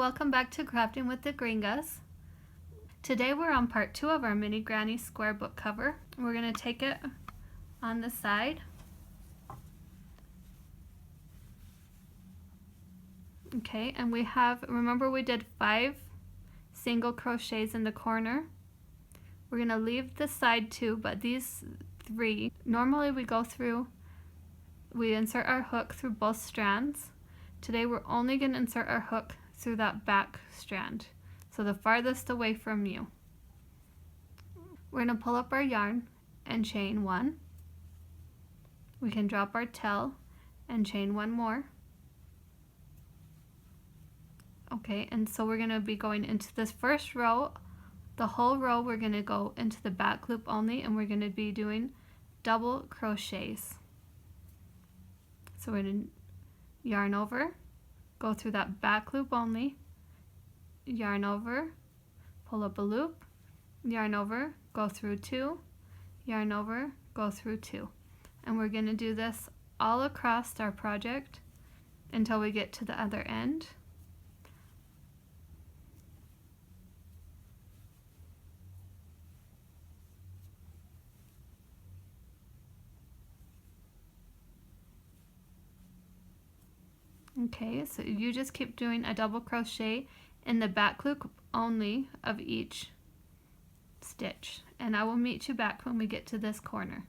welcome back to Crafting with the Gringas. Today we're on part 2 of our mini granny square book cover. We're going to take it on the side. Okay, and we have, remember we did 5 single crochets in the corner. We're going to leave the side 2, but these 3, normally we insert our hook through both strands. Today we're only going to insert our hook through that back strand, so the farthest away from you. We're going to pull up our yarn and chain 1. We can drop our tail and chain 1 more. Okay, and so we're going to be going into this first row. The whole row we're going to go into the back loop only, and we're going to be doing double crochets. So we're going to yarn over, go through that back loop only, yarn over, pull up a loop, yarn over, go through 2, yarn over, go through 2. And we're going to do this all across our project until we get to the other end. Okay, so you just keep doing a double crochet in the back loop only of each stitch, and I will meet you back when we get to this corner.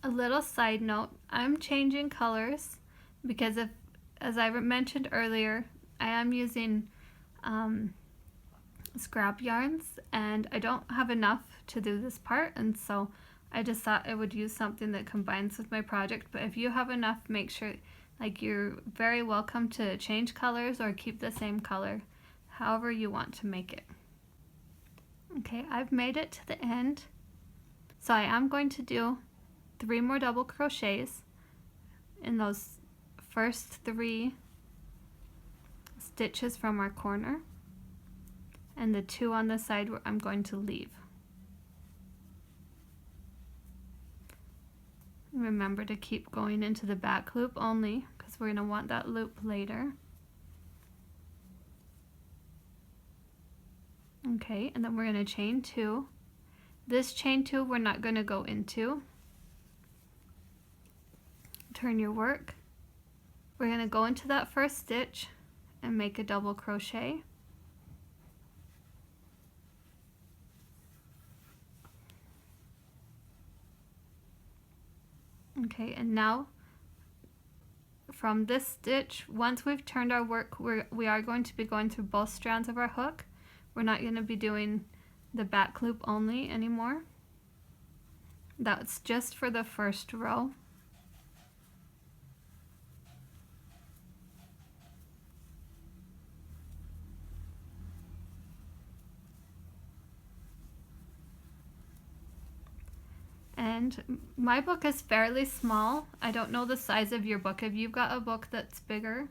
A little side note, I'm changing colors because as I mentioned earlier, I am using scrap yarns and I don't have enough to do this part, and so I just thought I would use something that combines with my project. But if you have enough, make sure, you're very welcome to change colors or keep the same color, however you want to make it. Okay, I've made it to the end, so I am going to do 3 more double crochets in those first 3 stitches from our corner, and the 2 on the side where I'm going to leave. Remember to keep going into the back loop only, because we're going to want that loop later. Okay, and then we're going to chain 2. This chain 2 we're not going to go into. Turn your work. We're going to go into that first stitch and make a double crochet. Okay, and now from this stitch, once we've turned our work, we are going to be going through both strands of our hook. We're not going to be doing the back loop only anymore. That's just for the first row. And my book is fairly small. I don't know the size of your book. If you've got a book that's bigger,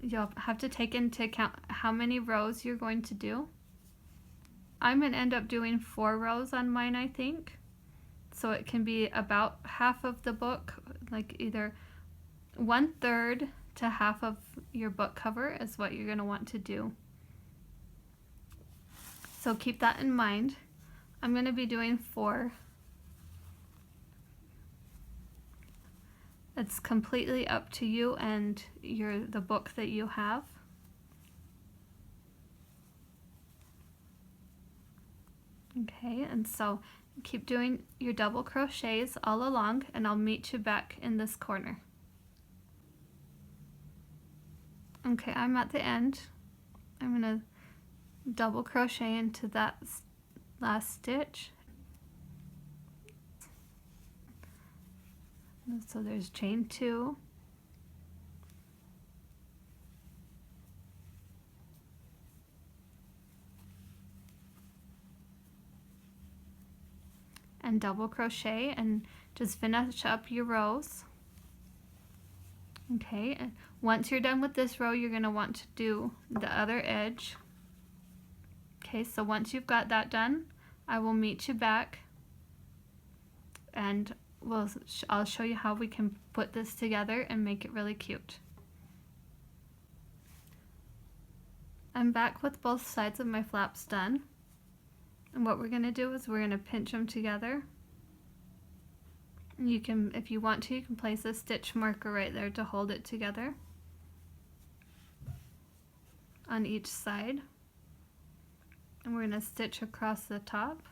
you'll have to take into account how many rows you're going to do. I'm going to end up doing 4 rows on mine, I think. So it can be about half of the book, like either 1/3 to half of your book cover is what you're going to want to do. So keep that in mind. I'm going to be doing 4. It's completely up to you and the book that you have. Okay, and so keep doing your double crochets all along, and I'll meet you back in this corner. Okay, I'm at the end. I'm going to double crochet into that last stitch. So there's chain 2. And double crochet and just finish up your rows. Okay, and once you're done with this row, you're going to want to do the other edge. Okay, so once you've got that done, I will meet you back and I'll show you how we can put this together and make it really cute. I'm back with both sides of my flaps done. And what we're going to do is we're going to pinch them together. You can, if you want to, you can place a stitch marker right there to hold it together on each side. And we're going to stitch across the top.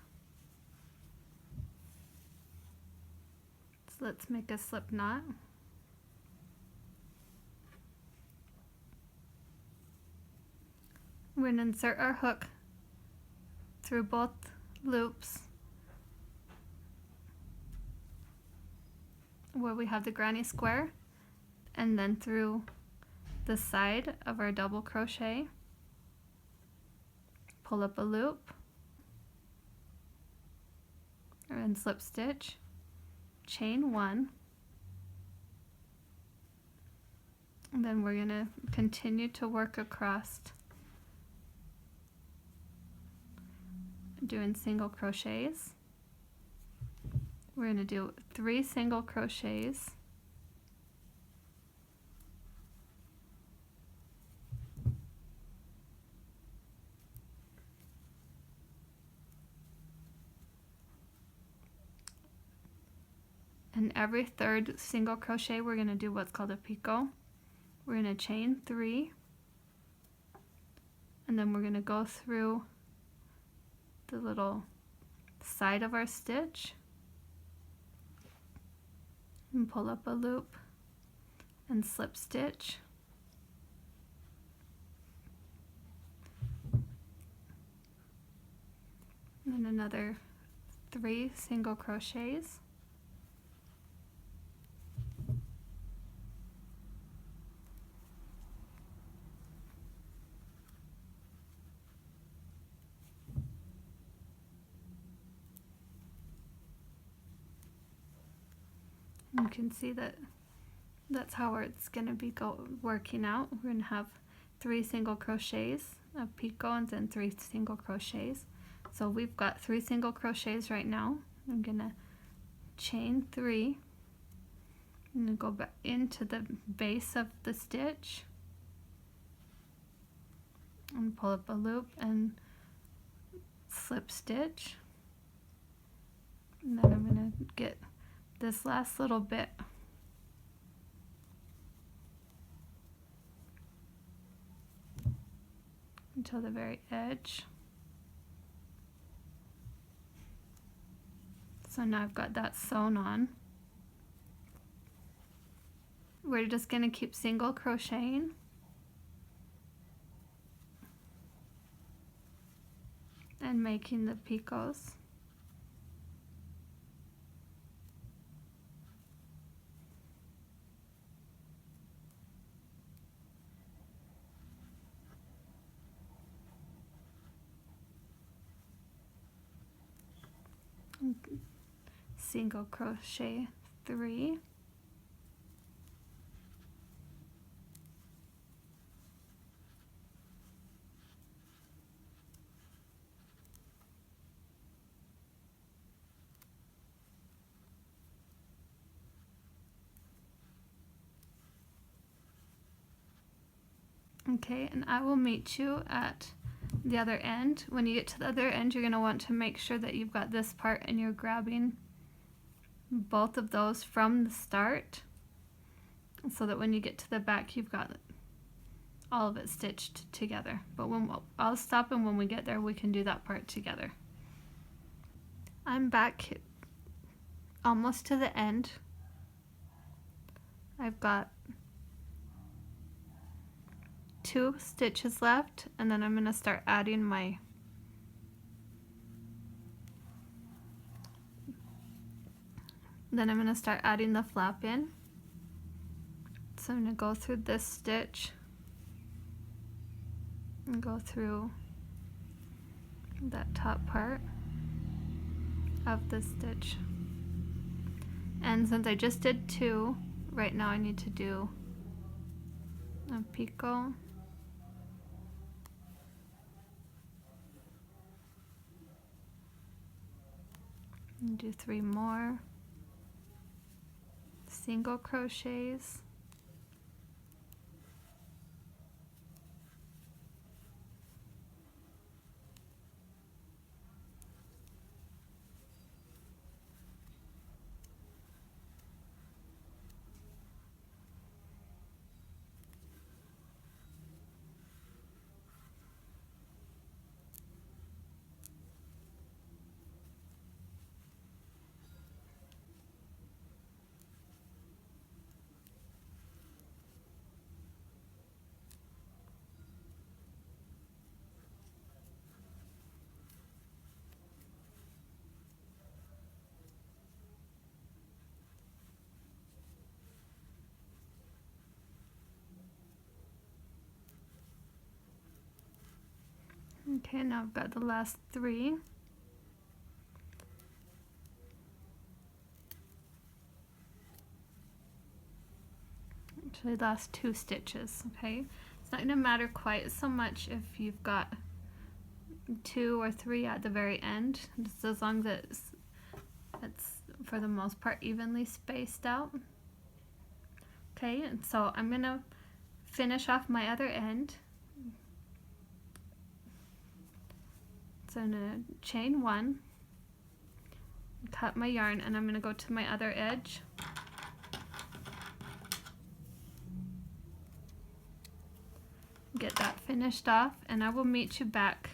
So let's make a slip knot. We're going to insert our hook through both loops where we have the granny square, and then through the side of our double crochet, pull up a loop and slip stitch, chain one, and then we're going to continue to work across doing single crochets. We're going to do 3 single crochets, and every third single crochet we're going to do what's called a picot. We're going to chain 3, and then we're going to go through the little side of our stitch and pull up a loop and slip stitch, and then another 3 single crochets, you can see that that's how it's going to be working out. We're going to have 3 single crochets, a picot, and then 3 single crochets. So we've got 3 single crochets right now. I'm going to chain 3. I'm going to go back into the base of the stitch and pull up a loop and slip stitch. And then I'm going to get this last little bit until the very edge. So now I've got that sewn on. We're just going to keep single crocheting and making the picots. Single crochet 3, okay, and I will meet you at the other end. When you get to the other end, you're going to want to make sure that you've got this part and you're grabbing both of those from the start, so that when you get to the back you've got all of it stitched together. But I'll stop, and when we get there we can do that part together. I'm back almost to the end. I've got 2 stitches left, and then I'm going to start adding my the flap in. So I'm going to go through this stitch and go through that top part of the stitch. And since I just did 2, right now I need to do a picot, and do 3 more single crochets, Okay, now I've got the last 3. Actually, last 2 stitches, okay? It's not going to matter quite so much if you've got 2 or 3 at the very end, just as long as it's for the most part evenly spaced out. Okay, and so I'm going to finish off my other end. So I'm going to chain 1, cut my yarn, and I'm going to go to my other edge. Get that finished off, and I will meet you back.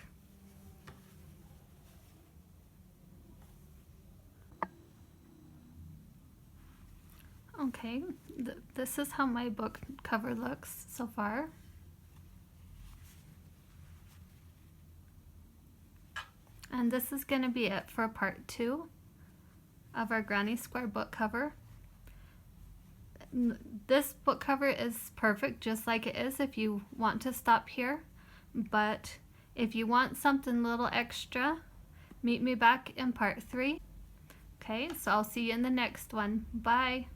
Okay, this is how my book cover looks so far. And this is going to be it for part 2 of our Granny Square book cover. This book cover is perfect just like it is if you want to stop here, but if you want something a little extra, meet me back in part 3. Okay, so I'll see you in the next one. Bye!